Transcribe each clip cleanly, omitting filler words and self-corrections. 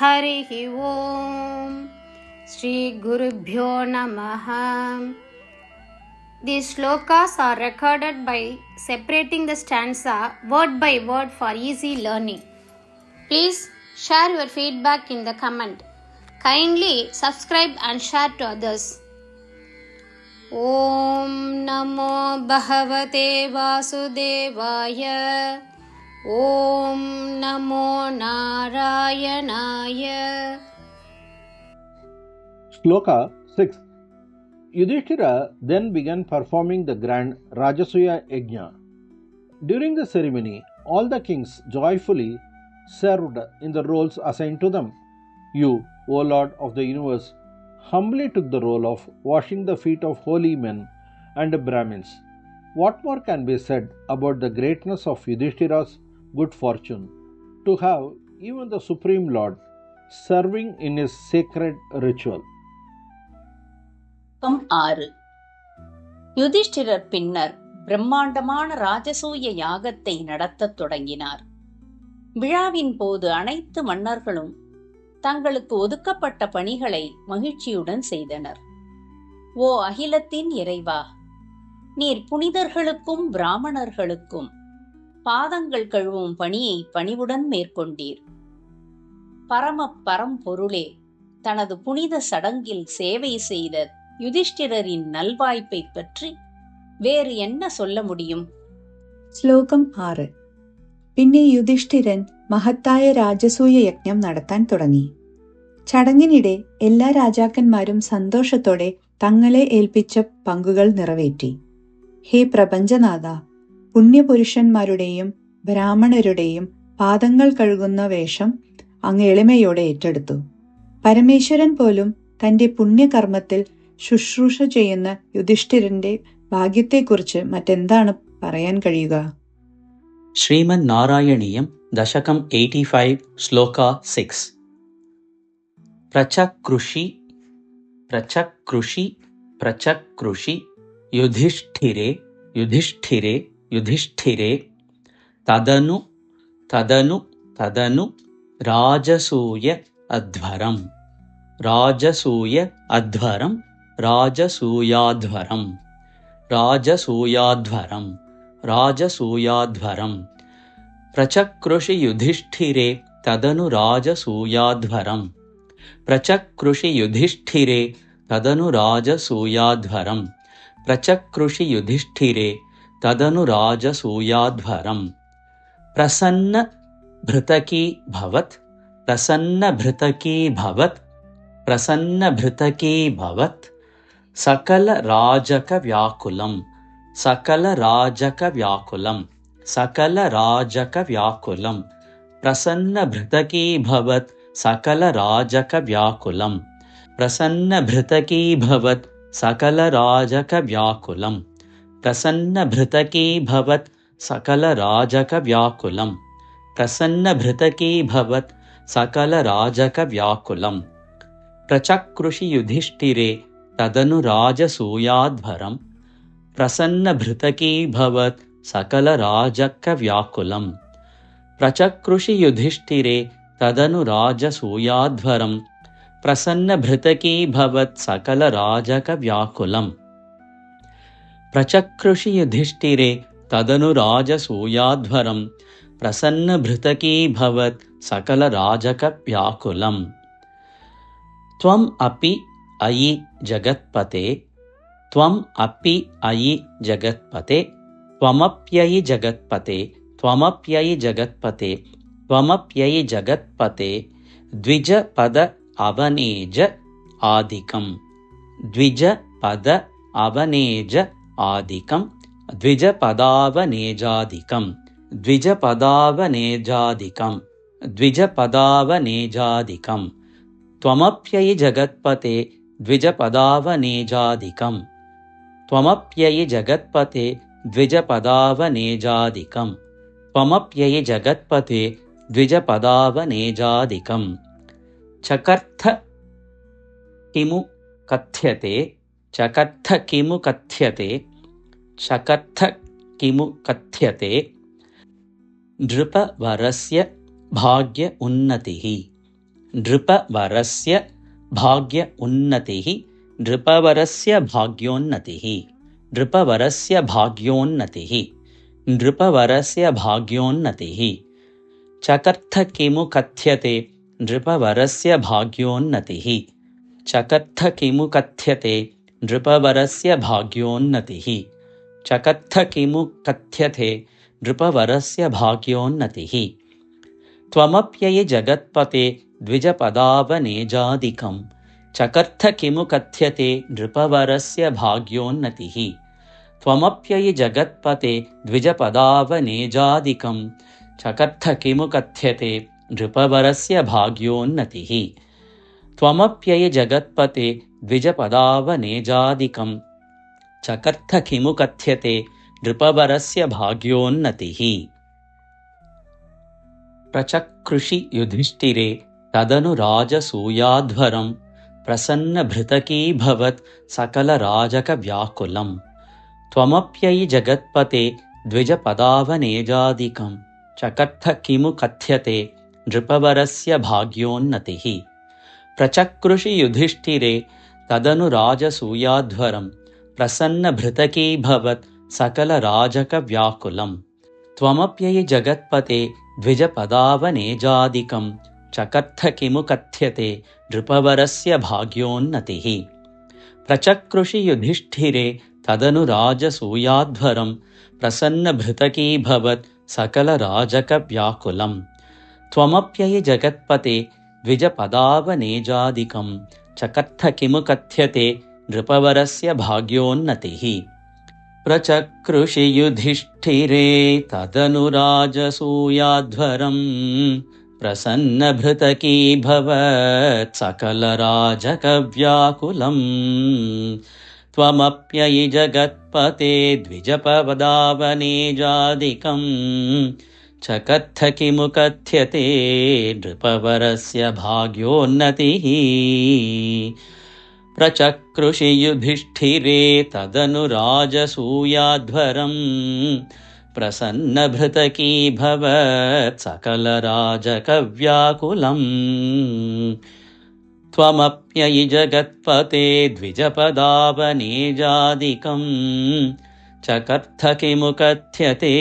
हरिः ओम् श्री गुरुभ्यो नमः. These shlokas are recorded by separating the stanza word by word for easy learning. Please share your feedback in the comment. Kindly subscribe and share to others. Om Namo Bhagavate Vasudevaya. Om Namo Narayanaya. Shloka 6. Yudhishthira then began performing the grand Rajasuya Yajna. During the ceremony, all the kings joyfully served in the roles assigned to them. You, O Lord of the universe, humbly took the role of washing the feet of holy men and Brahmins. What more can be said about the greatness of Yudhishthira's good fortune to have even the Supreme Lord serving in his sacred ritual? 6. யுதிஷ்டிரர் பின்னர் பிரம்மாண்டமான ராஜசூய யாகத்தை நடத்தத் தொடங்கினார். விழாவின் போது அனைத்து மன்னர்களும் தங்களுக்கு ஒதுக்கப்பட்ட பணிகளை மகிழ்ச்சியுடன் செய்தனர். ஓ அகிலத்தின் இறைவா, நீர் புனிதர்களுக்கும் பிராமணர்களுக்கும் பாதங்கள் கழுவும் பணியை பணிவுடன் மேற்கொண்டீர். பரம்பொருளே, தனது புனித சடங்கில் சேவை செய்த யுதிஷ்டிரரின் நல்வாய்ப்பை பற்றி வேறு என்ன சொல்ல முடியும்? ശ്ലോകം 6. പിന്നെ യുധിഷ്ഠിരൻ മഹത്തായ രാജസൂയ യജ്ഞം നടത്താൻ തുടങ്ങി. ചടങ്ങിനിടെ എല്ലാ രാജാക്കന്മാരും സന്തോഷത്തോടെ തങ്ങളെ ഏൽപ്പിച്ച പങ്കുകൾ നിറവേറ്റി. ഹേ പ്രപഞ്ചനാഥ, പുണ്യപുരുഷന്മാരുടെയും ബ്രാഹ്മണരുടെയും പാദങ്ങൾ കഴുകുന്ന വേഷം അങ്ങ് എളിമയോടെ ഏറ്റെടുത്തു. പരമേശ്വരൻ പോലും തന്റെ പുണ്യകർമ്മത്തിൽ ശുശ്രൂഷ ചെയ്യുന്ന യുധിഷ്ഠിരന്റെ ഭാഗ്യത്തെക്കുറിച്ച് മറ്റെന്താണ് പറയാൻ കഴിയുക? ശ്രീമൻ നാരായണീയം ദശകം 85 ശ്ലോക 6. പ്രചകൃഷി യുധിഷ്ഠിരേ തദനു രാജസൂയ രാജസൂയാധ്വരം പ്രചകൃഷി യുധിഷ്ഠിരേ തദനു രാജസൂയാധ്വരം പ്രചകൃഷി യുധിഷ്ഠിരേ തദനു രാജസൂയാധ്വരം പ്രസന്ന ഭൃതകീ ഭവത് സകല രാജക വ്യാകുലം പ്രസന്ന ഭൃതകീ ഭവത് സകല രാജക വ്യാകുലം പ്രസന്ന ഭൃതകീ ഭവത് സകല രാജക വ്യാകുലം പ്രസന്ന ഭൃതകീ ഭവത് സകല രാജക വ്യാകുലം പ്രസന്ന ഭൃതകീ ഭവത് സകല രാജക വ്യാകുലം പ്രചകൃഷി യുധിഷ്ഠിരേ തദനു രാജസൂയാധ്വരം പ്രസന്ന ഭൃതകീ ഭവത് സകല രാജക വ്യാകുലം പ്രചകൃഷി യുധിഷ്ഠിരേ തദനു രാജസൂയാധ്വരം പ്രസന്ന ഭൃതകീ ഭവത് സകല രാജക വ്യാകുലം പ്രചകൃഷി യുധിഷ്ഠിരേ തദനു രാജസൂയാധ്വരം പ്രസന്ന ഭൃതകീ ഭവത് സകല രാജക വ്യാകുലം ത്വം അപി അയി ജഗത്പതേ ത്വമപ്യയി ജഗത്പതേ ദ്വിജപദ അവനേജ ആദികം ത്വമപ്യയി ജഗത്പതേ ദ്വിജപദാവനേജാദികം ചകർത്ഥ കിമു കഥ്യത്തെ नृपवरस्य भाग्य उन्नतिः नृपवरस्य भाग्य उन्नतिः नृपवरस्य भाग्योन्नतिः नृपवरस्य भाग्योन्नतिः नृपवरस्य भाग्योन्नतिः चकर्थ किमु कथ्यते नृपवरस्य भाग्योन्नतिः चकर्थ किमु कथ्यते नृपवरस्य भाग्योन्नतिः चकर्थ किमु कथ्यते नृपवरस्य भाग्योन्नतिः त्वमप्ययि जगत्पते द्विजपदावनेजादिकं चकर्थ किमु कथ्यते नृपवरस्य भाग्योन्नतिः त्वमप्ययि जगत्पते द्विजपदावनेजादिकं चकर्थ किमु कथ्यते नृपवरस्य भाग्योन्नतिः त्वमप्ययि जगत्पते द्विजपदावनेजादिकं चकर्थ किमु कथ्यते नृपवरस्य भाग्योन्नतिः प्रचकृषि युधिष्ठिरे तदनु राजसूयाध्वरं प्रसन्नभृतकीभवत् सकलराजकव्याकुलं त्वमप्ययि जगत्पते द्विजपदावनेजादिकं चकर्थ किमु कथ्यते नृपवरस्य भाग्योन्नतिः प्रचकृषि युधिष्ठिरे तदनु राजसूयाध्वरं प्रसन्नभृतकीभवत् सकलराजकव्याकुलं त्वमप्ययि जगत्पते द्विजपदावनेजादिकं चकर्थ किमु कथ्यते नृपवरस्य भाग्योन्नतिः प्रचकृषि युधिष्ठिरे तदनु राजसूयाध्वरं प्रसन्नभृतकीभवत् सकलराजकव्याकुलं त्वमप्ययि जगत्पते द्विजपदावनेजादिकं चकर्थ किमु कथ्यते नृपवरस्य भाग्योन्नतिः प्रचकृषि युधिष्ठिरे तदनु राजसूयाध्वरं प्रसन्नभृतकीभवत् सकलराजकव्याकुलं त्वमप्ययि जगत्पते द्विजपदावनेजादिकं चकर्थ किमु कथ्यते नृपवरस्य भाग्योन्नतिः प्रचकृषि युधिष्ठिरे तदनु राजसूयाध्वरं प्रसन्नभृतकीभवत् सकलराजकव्याकुलं त्वमप्ययि जगत्पते द्विजपदावनेजादिकं चकर्थ किमु कथ्यते नृपवरस्य भाग्योन्नतिः प्रचकृषि युधिष्ठिरे तदनु राजसूयाध्वरं प्रसन्नभृतकीभवत् सकलराजकव्याकुलं त्वमप्ययि जगत्पते द्विजपदावनेजादिकं चकर्थ किमु कथ्यते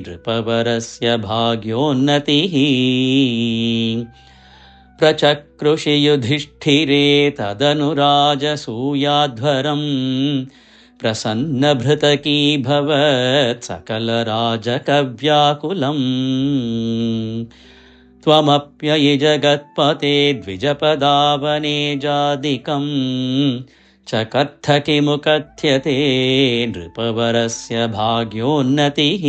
नृपवरस्य भाग्योन्नतिः प्रचकृषि युधिष्ठिरे तदनु राजसूयाध्वरं प्रसन्नभृतकीभवत् सकलराजकव्याकुलं त्वमप्ययि जगत्पते द्विजपदावनेजादिकं चकर्थ किमु कथ्यते नृपवरस्य भाग्योन्नतिः